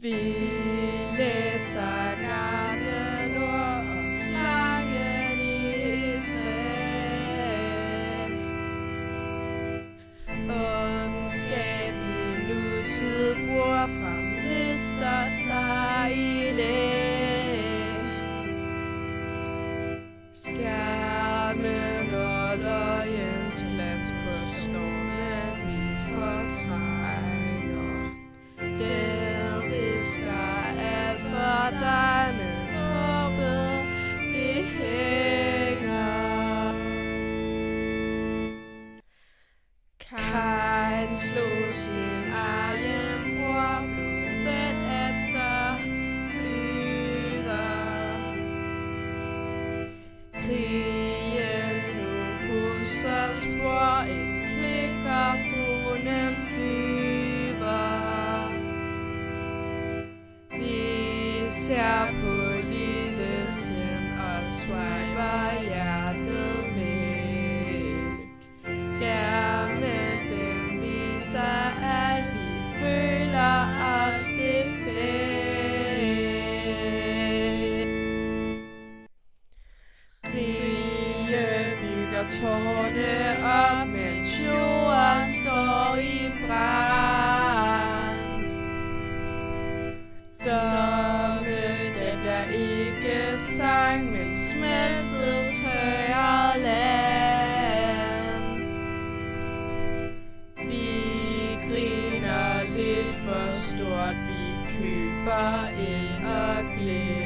Vi læser gamle ord og sangen i træ. Ondskabelig nutid bruger frem lister sig i læ. Skærmen og løjens glans på stormen vi fortrænger. Den visker alt for dig, mens håbet det hænger. Kain slog sin egen bror, blodet efter flyder. Krigen nu huser spor, et klik og dronen flyver. Vi ser på lille sind og swiper hjertet væk. Skærmen den viser alt, vi føler os defekt. Krige bygger tårne op, mens jorden står i brand. Domme, den bliver ikke sang, men smeltet tørret land. Vi griner lidt for stort, vi køber el og glæde.